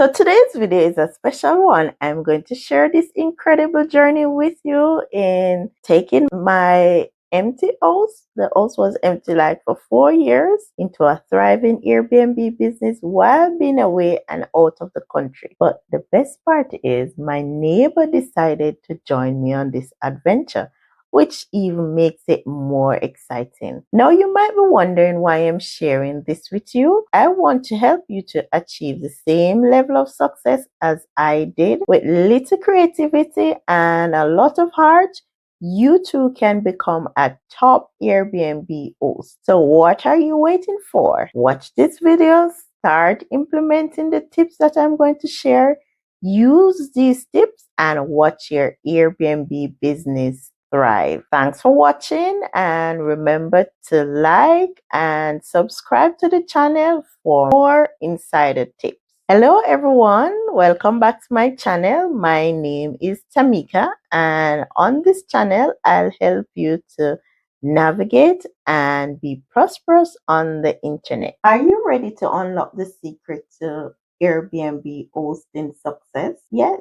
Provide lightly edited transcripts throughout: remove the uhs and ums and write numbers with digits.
So today's video is a special one. I'm going to share this incredible journey with you in taking my empty house. The house was empty like for 4 years into a thriving Airbnb business while being away and out of the country. But the best part is my neighbor decided to join me on this adventure, which even makes it more exciting. Now, you might be wondering why I'm sharing this with you. I want to help you to achieve the same level of success as I did. With little creativity and a lot of heart, you too can become a top Airbnb host. So what are you waiting for? Watch this video, start implementing the tips that I'm going to share. Use these tips and watch your Airbnb business thrive. Thanks for watching, and remember to like and subscribe to the channel for more insider tips. Hello everyone, welcome back to my channel. My name is Tamika, and on this channel I'll help you to navigate and be prosperous on the internet. Are you ready to unlock the secret to Airbnb hosting success? Yes.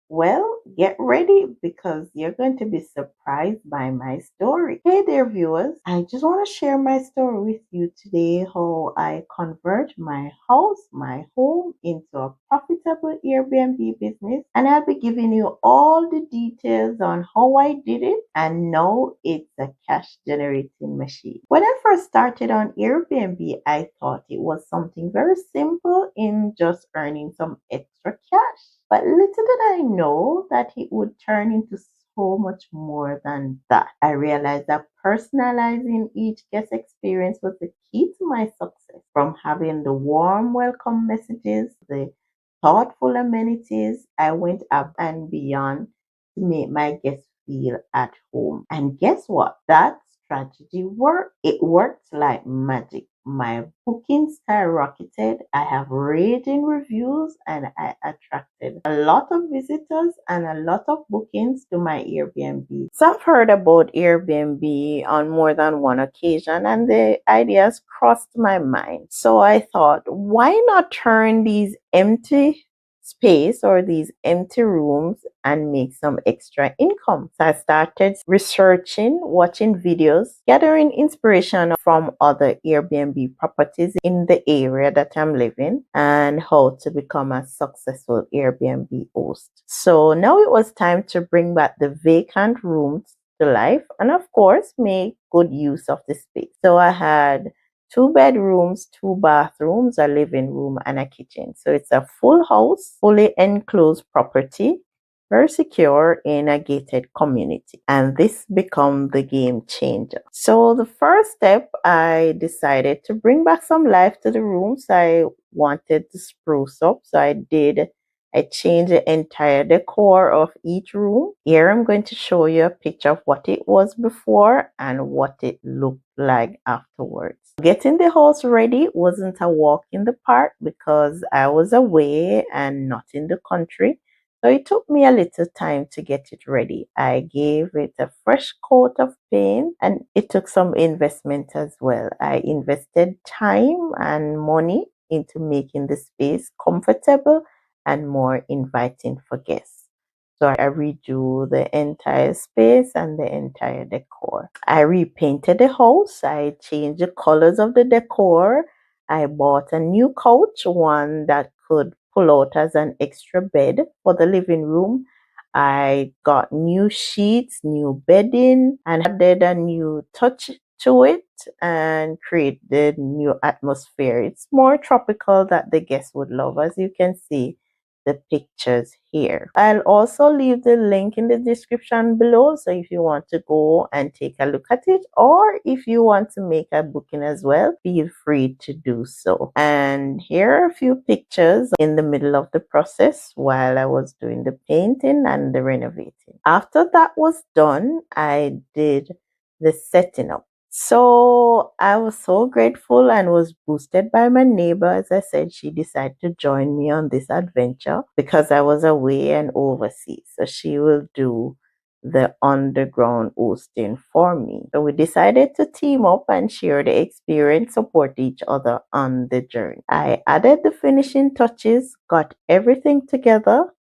Well, get ready because you're going to be surprised by my story. Hey there, viewers. I just want to share my story with you today, how I convert my house, my home, into a profitable Airbnb business. And I'll be giving you all the details on how I did it. And now it's a cash generating machine. When I first started on Airbnb, I thought it was something very simple in just earning some extra cash. But little did I know that it would turn into so much more than that. I realized that personalizing each guest experience was the key to my success. From having the warm welcome messages, the thoughtful amenities, I went up and beyond to make my guests feel at home. And guess what? That strategy worked. It worked like magic. My bookings skyrocketed. I have rating reviews and I attracted a lot of visitors and a lot of bookings to my Airbnb. So I've heard about Airbnb on more than one occasion and the ideas crossed my mind. So I thought, why not turn these empty space or these empty rooms and make some extra income? So I started researching, watching videos, gathering inspiration from other Airbnb properties in the area that I'm living and how to become a successful Airbnb host. So now it was time to bring back the vacant rooms to life and of course make good use of the space. So I had 2 bedrooms, 2 bathrooms, a living room, and a kitchen. So it's a full house, fully enclosed property, very secure in a gated community. And this became the game changer. So the first step, I decided to bring back some life to the rooms. I wanted to spruce up. So I changed the entire decor of each room. Here I'm going to show you a picture of what it was before and what it looked like afterwards. Getting the house ready wasn't a walk in the park because I was away and not in the country. So it took me a little time to get it ready. I gave it a fresh coat of paint and it took some investment as well. I invested time and money into making the space comfortable and more inviting for guests. So I redo the entire space and the entire decor. I repainted the house. I changed the colors of the decor. I bought a new couch, one that could pull out as an extra bed for the living room. I got new sheets, new bedding, and added a new touch to it and created new atmosphere. It's more tropical that the guests would love, as you can see the pictures here. I'll also leave the link in the description below, so if you want to go and take a look at it, or if you want to make a booking as well, feel free to do so. And here are a few pictures in the middle of the process while I was doing the painting and the renovating. After that was done, I did the setting up. So I was so grateful and was boosted by my neighbor. As I said, she decided to join me on this adventure because I was away and overseas. So she will do the underground hosting for me. So we decided to team up and share the experience, support each other on the journey. I added the finishing touches, got everything together.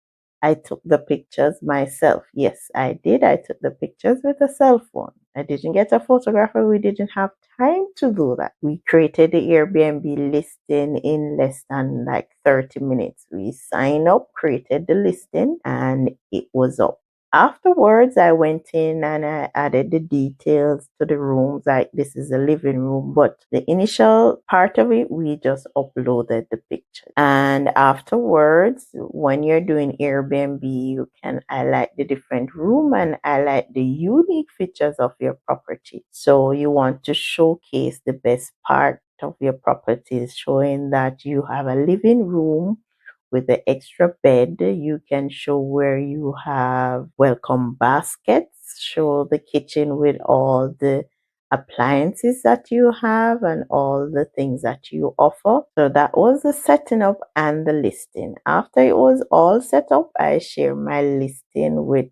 I took the pictures myself. Yes, I did. I took the pictures with a cell phone. I didn't get a photographer. We didn't have time to do that. We created the Airbnb listing in less than like 30 minutes. We signed up, created the listing, and it was up. Afterwards, I went in and I added the details to the rooms. Like this is a living room, but the initial part of it, we just uploaded the picture. And afterwards, when you're doing Airbnb, you can highlight the different room and highlight the unique features of your property. So you want to showcase the best part of your property, showing that you have a living room with the extra bed. You can show where you have welcome baskets, show the kitchen with all the appliances that you have and all the things that you offer. So that was the setting up and the listing. After it was all set up, I share my listing with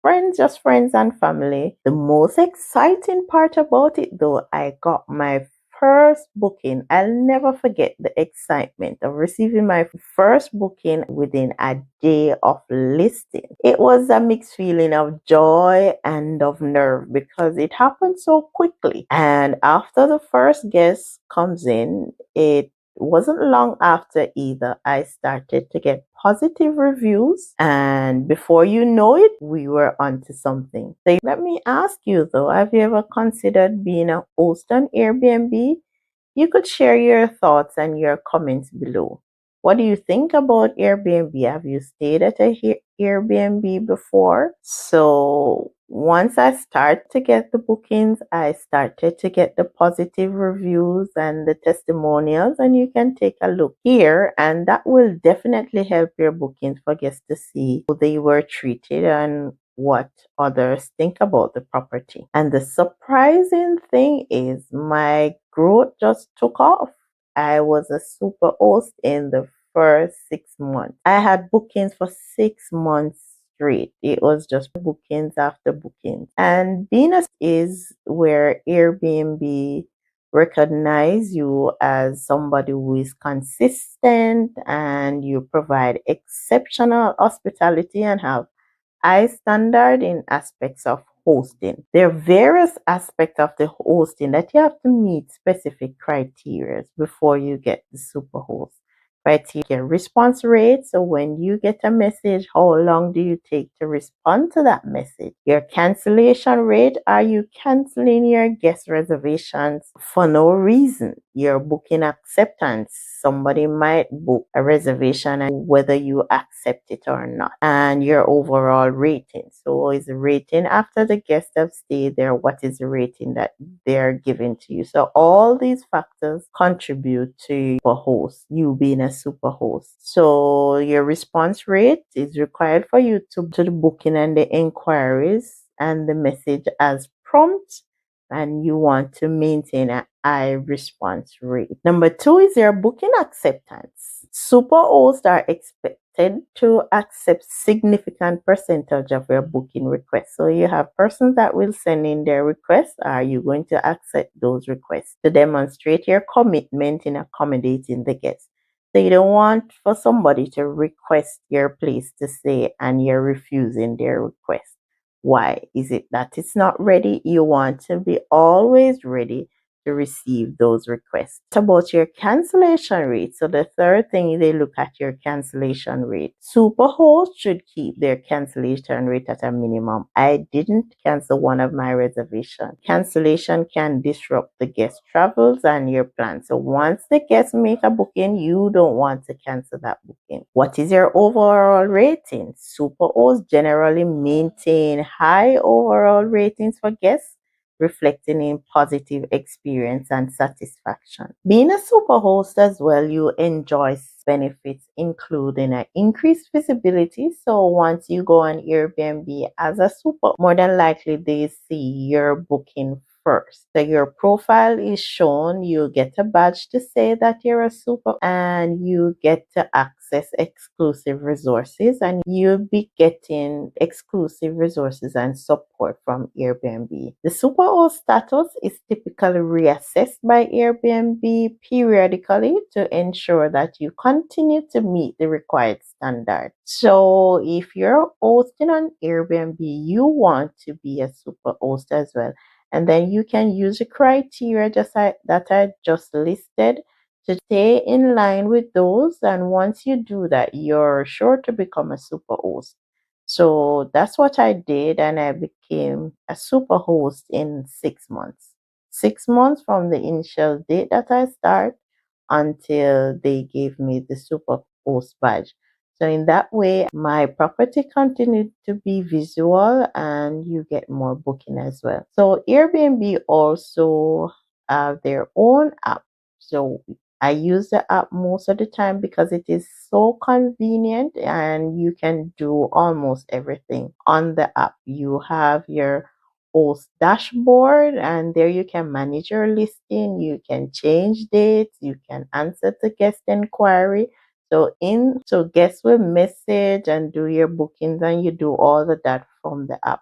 friends, just friends and family. The most exciting part about it though, I got my first booking. I'll never forget the excitement of receiving my first booking within a day of listing. It was a mixed feeling of joy and of nerve because it happened so quickly. And after the first guest comes in, it wasn't long after either I started to get positive reviews, and before you know it, we were onto something. So let me ask you though, have you ever considered being a host on Airbnb? You could share your thoughts and your comments below. What do you think about Airbnb? Have you stayed at a Airbnb before? So once I start to get the bookings, I started to get the positive reviews and the testimonials, and you can take a look here, and that will definitely help your bookings for guests to see how they were treated and what others think about the property. And the surprising thing is my growth just took off. I was a super host in the first 6 months. I had bookings for 6 months straight. It was just bookings after bookings. And being a is where Airbnb recognize you as somebody who is consistent and you provide exceptional hospitality and have high standard in aspects of hosting. There are various aspects of the hosting that you have to meet specific criteria before you get the superhost. Criteria response rate. So when you get a message, how long do you take to respond to that message? Your cancellation rate. Are you canceling your guest reservations for no reason? Your booking acceptance. Somebody might book a reservation and whether you accept it or not. And your overall rating. So is the rating after the guests have stayed there? What is the rating that they're giving to you? So all these factors contribute to a host, you being a super host. So your response rate is required for you to the booking and the inquiries and the message as prompt, and you want to maintain a high response rate. Number 2 is your booking acceptance. Super hosts are expected to accept significant percentage of your booking requests. So you have persons that will send in their requests. Are you going to accept those requests to demonstrate your commitment in accommodating the guests? So you don't want for somebody to request your place to stay and you're refusing their request. Why? Is it that it's not ready? You want to be always ready to receive those requests. It's about your cancellation rate. So the third thing, they look at your cancellation rate. Superhosts should keep their cancellation rate at a minimum. I didn't cancel one of my reservations. Cancellation can disrupt the guest travels and your plans. So once the guests make a booking, you don't want to cancel that booking. What is your overall rating? Superhosts generally maintain high overall ratings for guests, reflecting in positive experience and satisfaction. Being a superhost as well, you enjoy benefits including an increased visibility. So once you go on Airbnb as a super, more than likely they see your booking first. So your profile is shown, you get a badge to say that you're a super, and you get to access exclusive resources, and you'll be getting exclusive resources and support from Airbnb. The superhost status is typically reassessed by Airbnb periodically to ensure that you continue to meet the required standard. So if you're hosting on Airbnb, you want to be a superhost as well. And then you can use the criteria that I just listed to stay in line with those. And once you do that, you're sure to become a superhost. So that's what I did, and I became a superhost in 6 months. 6 months from the initial date that I start until they gave me the superhost badge. So in that way, my property continued to be visual and you get more booking as well. So Airbnb also have their own app. So I use the app most of the time because it is so convenient and you can do almost everything on the app. You have your host dashboard, and there you can manage your listing, you can change dates, you can answer the guest inquiry. So guests will message and do your bookings, and you do all of that from the app.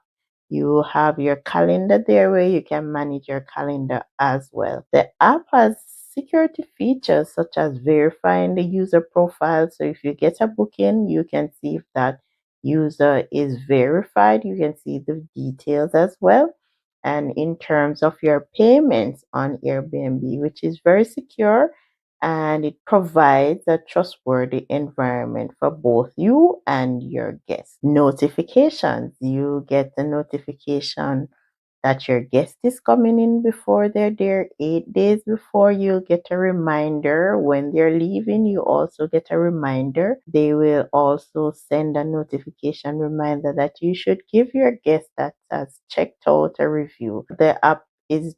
You have your calendar there where you can manage your calendar as well. The app has security features such as verifying the user profile. So if you get a booking, you can see if that user is verified. You can see the details as well. And in terms of your payments on Airbnb, which is very secure, and it provides a trustworthy environment for both you and your guests. Notifications. You get the notification that your guest is coming in before they're there. 8 days before, you get a reminder. When they're leaving, you also get a reminder. They will also send a notification reminder that you should give your guest that has checked out a review. The app is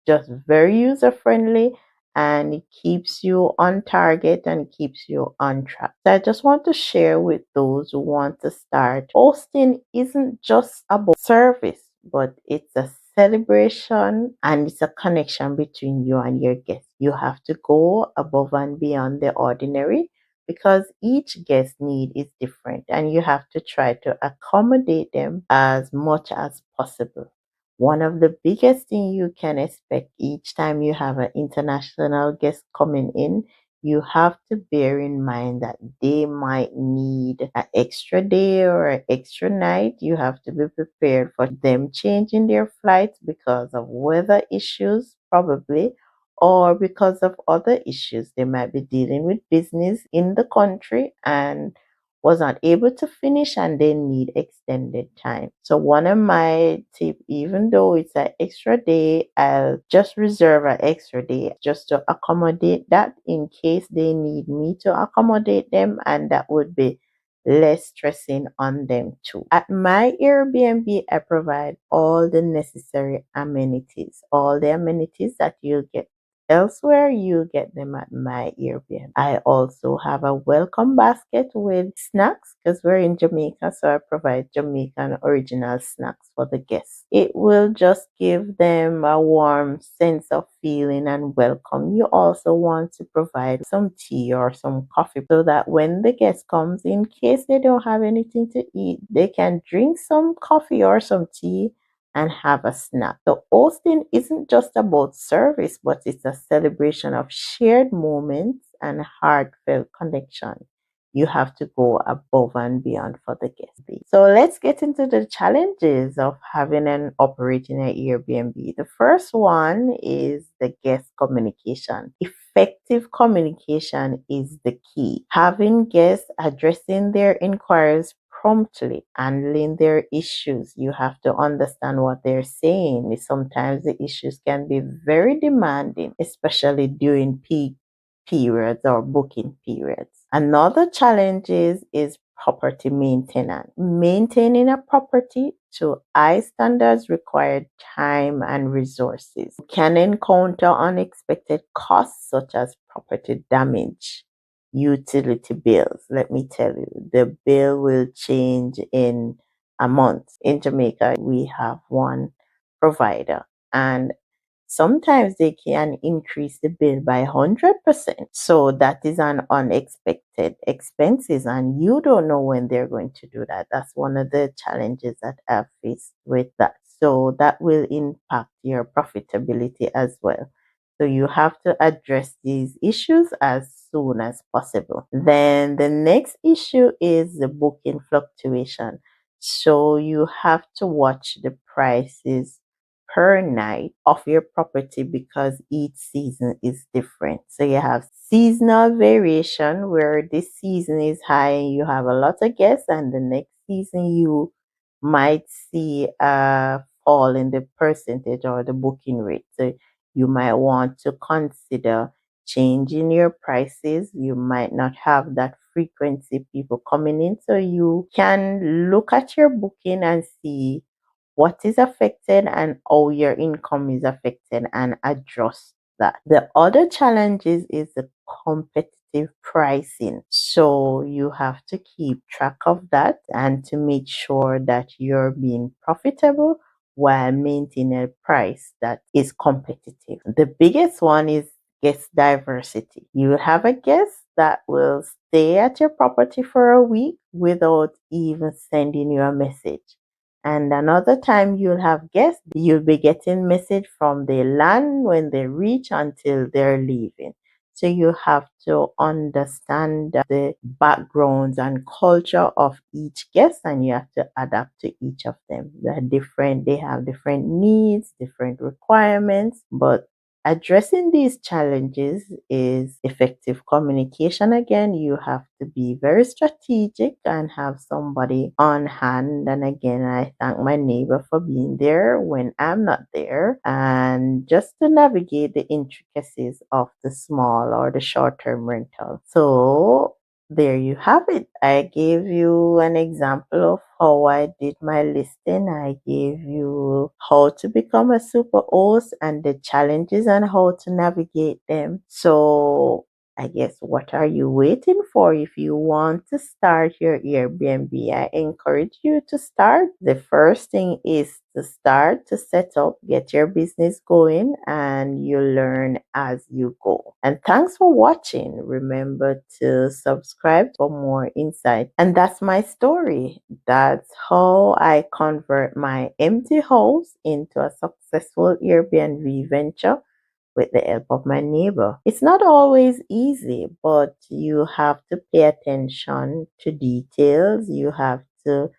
just very user friendly, and it keeps you on target and keeps you on track. So I just want to share with those who want to start. Hosting isn't just about service, but it's a celebration and it's a connection between you and your guests. You have to go above and beyond the ordinary because each guest need is different, and you have to try to accommodate them as much as possible. One of the biggest things you can expect each time you have an international guest coming in, you have to bear in mind that they might need an extra day or an extra night. You have to be prepared for them changing their flights because of weather issues, probably, or because of other issues. They might be dealing with business in the country and was not able to finish and they need extended time. So one of my tips, even though it's an extra day, I'll just reserve an extra day just to accommodate that in case they need me to accommodate them, and that would be less stressing on them too. At my Airbnb, I provide all the necessary amenities, all the amenities that you'll get elsewhere, you get them at my Airbnb. I also have a welcome basket with snacks because we're in Jamaica, so I provide Jamaican original snacks for the guests. It will just give them a warm sense of feeling and welcome. You also want to provide some tea or some coffee so that when the guest comes, in case they don't have anything to eat, they can drink some coffee or some tea and have a snack. So hosting isn't just about service, but it's a celebration of shared moments and heartfelt connection. You have to go above and beyond for the guest. So let's get into the challenges of having and operating an Airbnb. The first one is the guest communication. Effective communication is the key. Having guests addressing their inquiries promptly, handling their issues. You have to understand what they're saying. Sometimes the issues can be very demanding, especially during peak periods or booking periods. Another challenge is property maintenance. Maintaining a property to high standards require time and resources. You can encounter unexpected costs such as property damage, utility bills. Let me tell you, the bill will change in a month. In Jamaica, we have one provider, and sometimes they can increase the bill by 100%. So that is an unexpected expenses, and you don't know when they're going to do that. That's one of the challenges that I've faced with that. So that will impact your profitability as well. So you have to address these issues as soon as possible. Then the next issue is the booking fluctuation. So you have to watch the prices per night of your property because each season is different. So you have seasonal variation where this season is high and you have a lot of guests, and the next season you might see a fall in the percentage or the booking rate. So you might want to consider changing your prices. You might not have that frequency people coming in, so you can look at your booking and see what is affected and how your income is affected and adjust that. The other challenges is the competitive pricing. So you have to keep track of that and to make sure that you're being profitable while maintaining a price that is competitive. The biggest one is guest diversity. You have a guest that will stay at your property for a week without even sending you a message. And another time you'll have guests, you'll be getting message from the land when they reach until they're leaving. So you have to understand the backgrounds and culture of each guest, and you have to adapt to each of them. They're different, they have different needs, different requirements, but addressing these challenges is effective communication. Again, you have to be very strategic and have somebody on hand. And again, I thank my neighbor for being there when I'm not there, and just to navigate the intricacies of the small or the short-term rental. So there you have it. I gave you an example of how I did my listing. I gave you how to become a super host and the challenges and how to navigate them. So I guess what are you waiting for? If you want to start your Airbnb, I encourage you to start. The first thing is to start, to set up, get your business going, and you learn as you go. And thanks for watching. Remember to subscribe for more insight. And that's my story. That's how I convert my empty house into a successful Airbnb venture with the help of my neighbor. It's not always easy, but you have to pay attention to details. You have to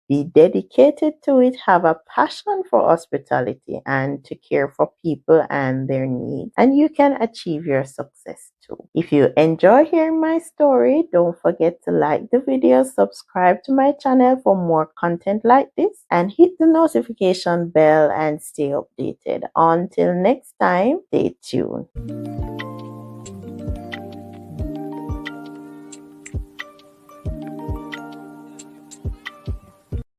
be dedicated to it, have a passion for hospitality and to care for people and their needs, and you can achieve your success too. If you enjoy hearing my story, don't forget to like the video, subscribe to my channel for more content like this, and hit the notification bell and stay updated. Until next time, stay tuned.